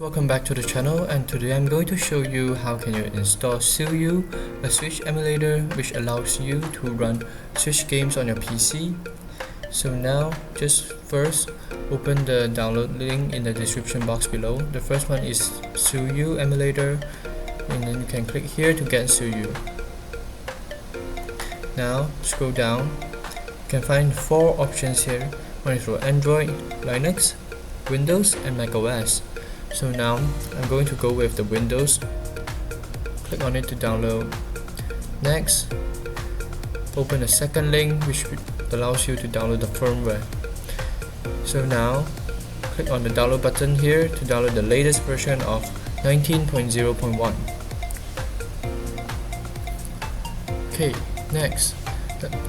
Welcome back to the channel, and today I'm going to show you how can you install Suyu, a Switch emulator which allows you to run Switch games on your PC. So now just first open the download link in the description box below. The first one is Suyu emulator, and then you can click here to get Suyu. Now scroll down, you can find 4 options here. One is for Android, Linux, Windows and macOS. So now I'm going to go with the Windows. Click on it to download. Next, open the second link which allows you to download the firmware. So now click on the download button here to download the latest version of 19.0.1. Okay, next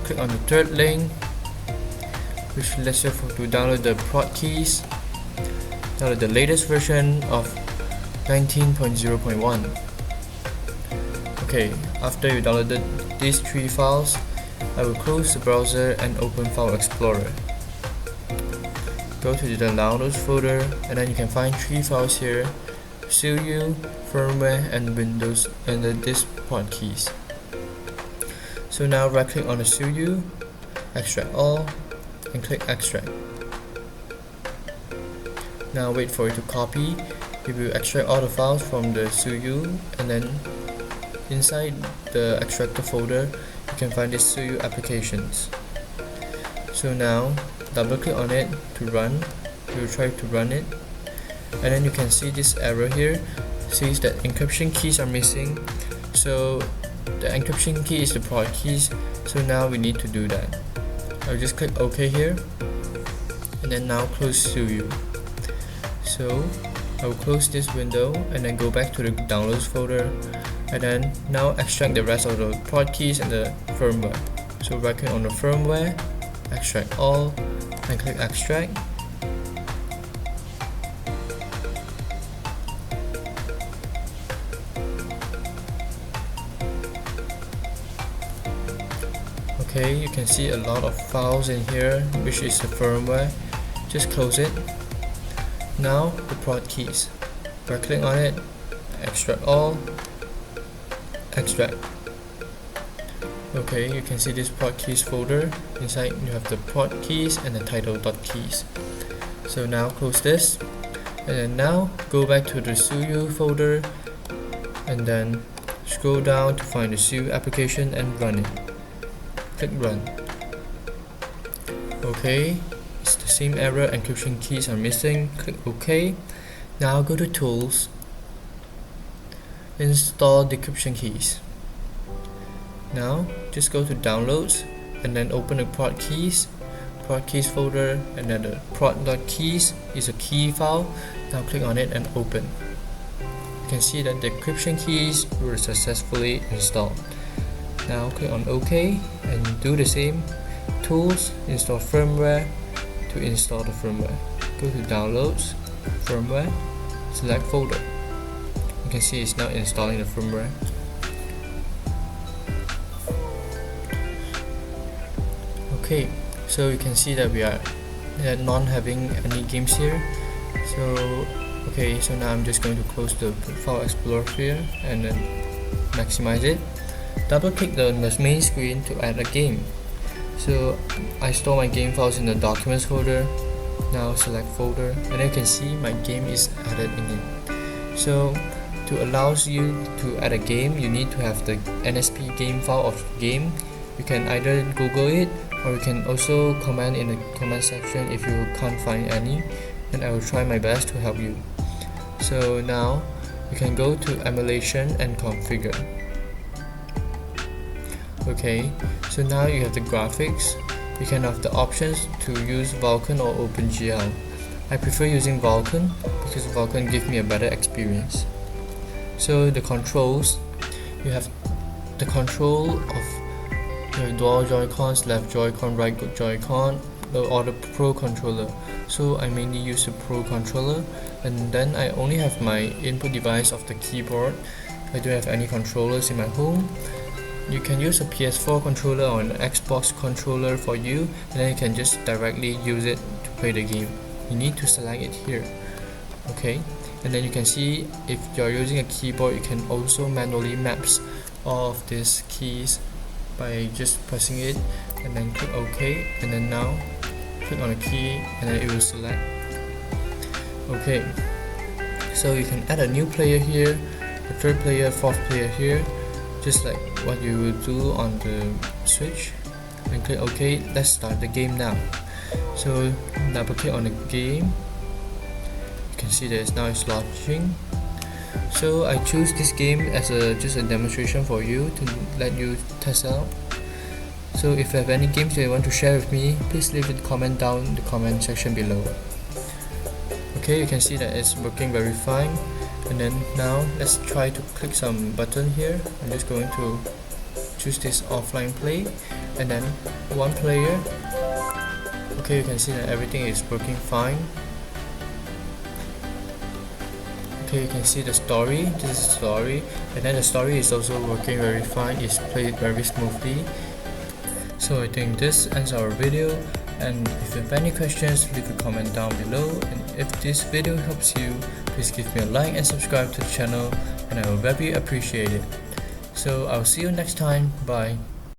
click on the third link which lets you to download the prod keys. Download the latest version of 19.0.1. Okay, after you downloaded these 3 files, I will close the browser and open File Explorer. Go to the downloads folder, and then you can find 3 files here: Suyu, firmware, and Windows, and these prod keys. So now right click on the Suyu, extract all, and click extract. Now wait for it to copy. It will extract all the files from the Suyu, and then inside the extractor folder you can find this Suyu applications. So now double click on it to run. You will try to run it, and then you can see this error here. It says that encryption keys are missing. So the encryption key is the prod keys. So now we need to do that. I'll just click OK here, and then now close Suyu. So I will close this window and then go back to the downloads folder, and then now extract the rest of the prod keys and the firmware. So right click on the firmware, extract all, and click extract. Okay, you can see a lot of files in here, which is the firmware. Just close it. Now the prod keys. Right click on it, extract all, extract. Okay, you can see this prod keys folder. Inside you have the prod keys and the title.keys. So now close this, and then now go back to the Suyu folder, and then scroll down to find the Suyu application and run it. Click run. Okay, it's the same error, encryption keys are missing. Click OK. Now go to tools, install decryption keys. Now just go to downloads and then open the prod keys folder, and then the prod.keys is a key file. Now click on it and open. You can see that the decryption keys were successfully installed. Now click on OK and do the same. Tools, install firmware. To install the firmware, go to downloads, firmware, select folder. You can see it's now installing the firmware. Okay, so you can see that we are not having any games here. So okay, so now I'm just going to close the File Explorer here and then maximize it. Double click the main screen to add a game. So I store my game files in the documents folder. Now select folder, and you can see my game is added in it. So to allow you to add a game, you need to have the NSP game file of the game. You can either Google it, or you can also comment in the comment section if you can't find any, and I will try my best to help you. So now you can go to emulation and configure. Okay, so now you have the graphics. You can have the options to use Vulkan or OpenGL. I prefer using Vulkan because Vulkan gives me a better experience. So the controls, you have the control of your dual Joy-Cons, left Joy-Con, right Joy-Con, or the Pro controller. So I mainly use the Pro controller, and then I only have my input device of the keyboard. I don't have any controllers in my home. You can use a PS4 controller or an Xbox controller for you, and then you can just directly use it to play the game. You need to select it here. Okay, and then you can see if you're using a keyboard, you can also manually maps all of these keys by just pressing it and then click OK, and then now click on a key and then it will select. Okay, so you can add a new player here, a third player, fourth player here, just like what you would do on the Switch, and click OK. Let's start the game now. So double click on the game, you can see that now it's launching. So I choose this game as just a demonstration for you to let you test out. So if you have any games you want to share with me, please leave a comment down in the comment section below. Okay, you can see that it's working very fine. And then now let's try to click some button here. I'm just going to choose this offline play and then one player. Okay, you can see that everything is working fine. Okay, you can see the story. This is the story, and then the story is also working very fine. It's played very smoothly. So I think this ends our video, and if you have any questions, leave a comment down below, and if this video helps you, please give me a like and subscribe to the channel, and I will very appreciate it. So I'll see you next time. Bye.